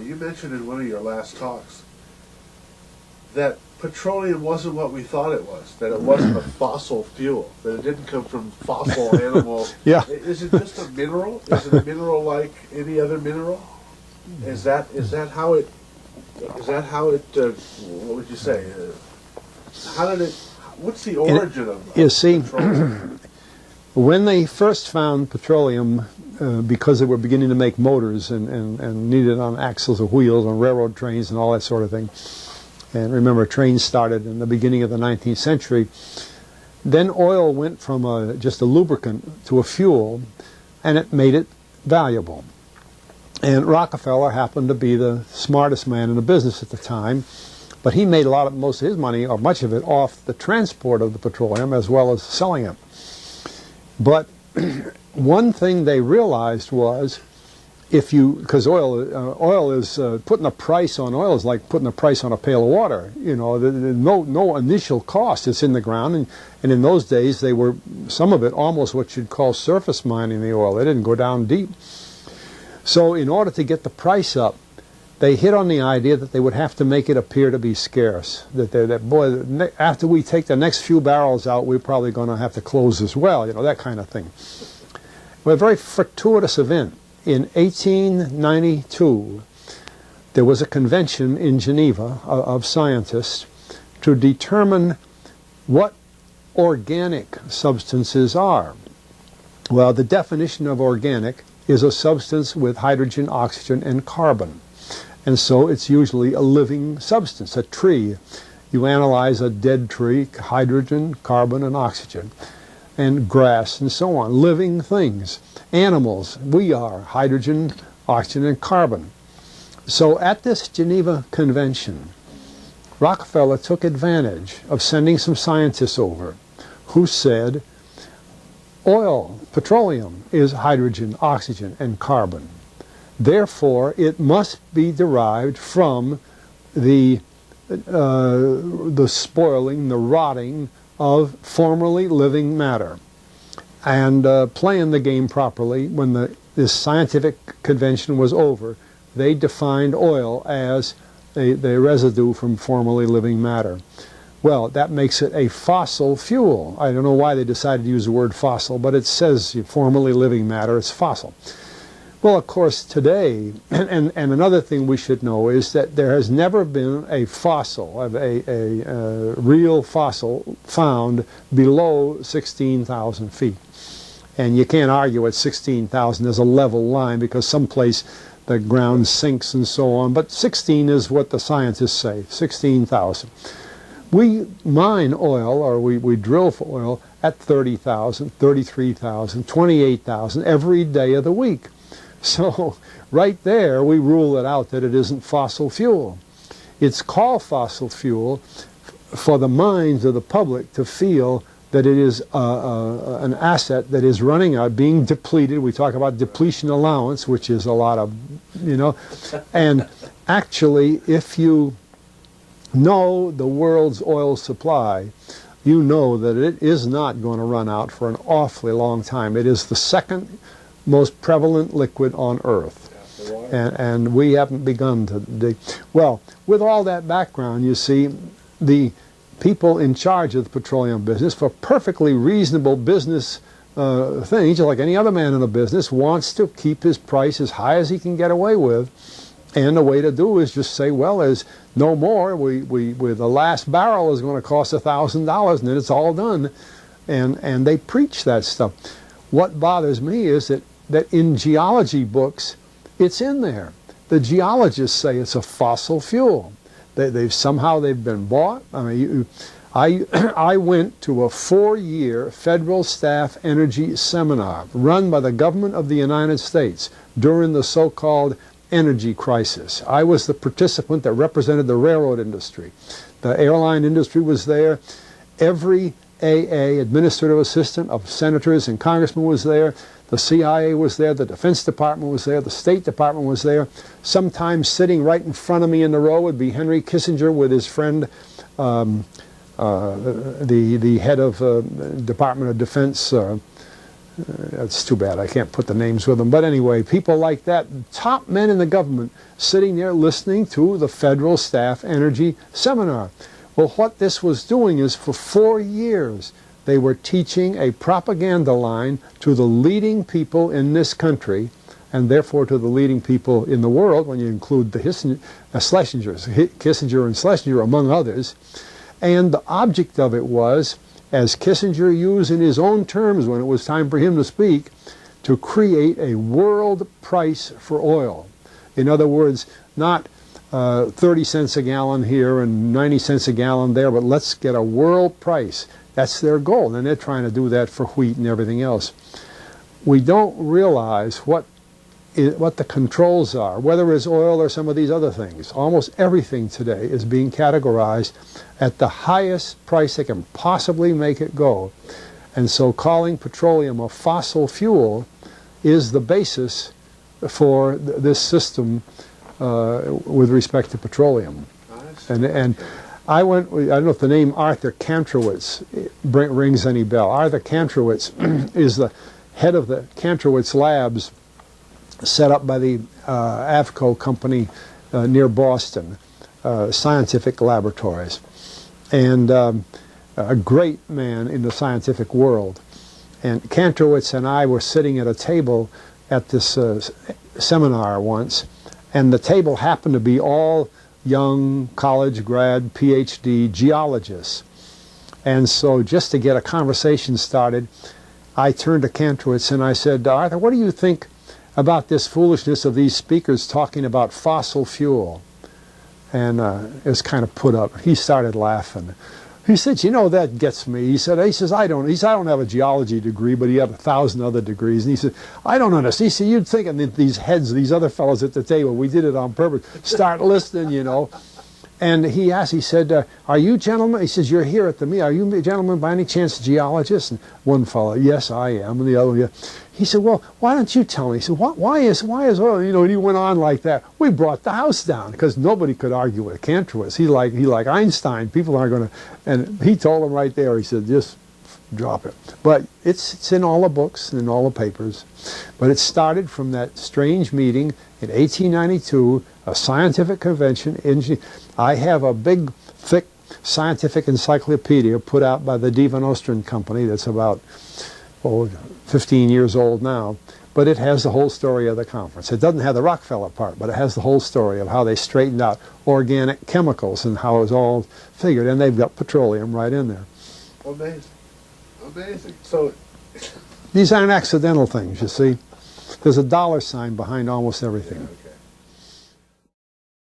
You mentioned in one of your last talks that petroleum wasn't what we thought it was, that it wasn't a fossil fuel, that it didn't come from fossil animal. Yeah. Is it just a mineral? Is it a mineral like any other mineral? Is that how it, what would you say? What's the origin of you see, petroleum? when they first found petroleum, because they were beginning to make motors and needed on axles or wheels on railroad trains and all that sort of thing, and remember, trains started in the beginning of the 19th century, then oil went from just a lubricant to a fuel, and it made it valuable. And Rockefeller happened to be the smartest man in the business at the time, but he made most of his money, or much of it, off the transport of the petroleum as well as selling it. But one thing they realized was, because oil is putting a price on oil is like putting a price on a pail of water. You know, no initial cost. It's in the ground, and in those days they were, some of it almost what you'd call surface mining the oil. They didn't go down deep. So in order to get the price up, they hit on the idea that they would have to make it appear to be scarce. That after we take the next few barrels out, we're probably going to have to close as well. You know, that kind of thing. Well, a very fortuitous event. In 1892, there was a convention in Geneva of scientists to determine what organic substances are. Well, the definition of organic is a substance with hydrogen, oxygen, and carbon. And so it's usually a living substance, a tree. You analyze a dead tree, hydrogen, carbon, and oxygen, and grass, and so on, living things. Animals, we are hydrogen, oxygen, and carbon. So at this Geneva Convention, Rockefeller took advantage of sending some scientists over who said, oil, petroleum, is hydrogen, oxygen, and carbon. Therefore, it must be derived from the spoiling, the rotting of formerly living matter. And playing the game properly, when this scientific convention was over, they defined oil as the residue from formerly living matter. Well, that makes it a fossil fuel. I don't know why they decided to use the word fossil, but it says formerly living matter, it's fossil. Well, of course, today, and another thing we should know is that there has never been a fossil, a real fossil, found below 16,000 feet. And you can't argue at 16,000 there's a level line, because someplace the ground sinks and so on. But 16 is what the scientists say, 16,000. We mine oil, or we drill for oil, at 30,000, 33,000, 28,000 every day of the week. So right there we rule it out that it isn't fossil fuel. It's called fossil fuel for the minds of the public to feel that it is an asset that is running out, being depleted. We talk about depletion allowance, which is a lot of, you know. And actually, if you know the world's oil supply, you know that it is not going to run out for an awfully long time. It is the second most prevalent liquid on Earth. And we haven't begun to dig. Well, with all that background, you see, the people in charge of the petroleum business, for perfectly reasonable business things, like any other man in a business, wants to keep his price as high as he can get away with. And the way to do is just say, well, there's no more. The last barrel is going to cost $1,000, and then it's all done. And they preach that stuff. What bothers me is that in geology books, it's in there. The geologists say it's a fossil fuel. Somehow they've been bought. I mean, I went to a 4-year federal staff energy seminar run by the government of the United States during the so-called energy crisis. I was the participant that represented the railroad industry. The airline industry was there. Every AA, administrative assistant of senators and congressmen, was there. The CIA was there, the Defense Department was there, the State Department was there. Sometimes sitting right in front of me in the row would be Henry Kissinger with his friend, the head of Department of Defense, It's too bad I can't put the names with them. But anyway, people like that, top men in the government, sitting there listening to the Federal Staff Energy Seminar. Well, what this was doing is for 4 years, they were teaching a propaganda line to the leading people in this country, and therefore to the leading people in the world, when you include the Kissinger and Schlesinger, among others. And the object of it was, as Kissinger used in his own terms when it was time for him to speak, to create a world price for oil. In other words, not 30 cents a gallon here and 90 cents a gallon there, but let's get a world price. That's their goal, and they're trying to do that for wheat and everything else. We don't realize what the controls are, whether it's oil or some of these other things. Almost everything today is being categorized at the highest price they can possibly make it go. And so calling petroleum a fossil fuel is the basis for this system with respect to petroleum. And I don't know if the name Arthur Kantrowitz rings any bell. Arthur Kantrowitz is the head of the Kantrowitz Labs, set up by the AVCO company near Boston, scientific laboratories, and a great man in the scientific world. And Kantrowitz and I were sitting at a table at this seminar once, and the table happened to be all young college grad, PhD geologists. And so just to get a conversation started, I turned to Kantrowitz and I said, Arthur, what do you think about this foolishness of these speakers talking about fossil fuel? And it was kind of put up. He started laughing. He said, you know, that gets me. He says, I don't have a geology degree, but he had 1,000 other degrees. And he said, I don't understand. He said, you'd think that these heads, these other fellows at the table, we did it on purpose, start listening, you know. And he asked, he said, are you gentlemen, he says, you're here at the meeting, are you gentlemen by any chance geologists? And one fellow, yes, I am. And the other, yeah. He said, well, why don't you tell me? He said, why is oil, you know, and he went on like that. We brought the house down because nobody could argue with Kantrowitz. He like Einstein. People aren't going to, and he told him right there, he said, just drop it. But it's in all the books and in all the papers. But it started from that strange meeting in 1892, a scientific convention. I have a big, thick scientific encyclopedia put out by the Van Oosteren Company that's about 15 years old now, but it has the whole story of the conference. It doesn't have the Rockefeller part, but it has the whole story of how they straightened out organic chemicals and how it was all figured, and they've got petroleum right in there. Amazing. Amazing. So these aren't accidental things, you see. There's a dollar sign behind almost everything.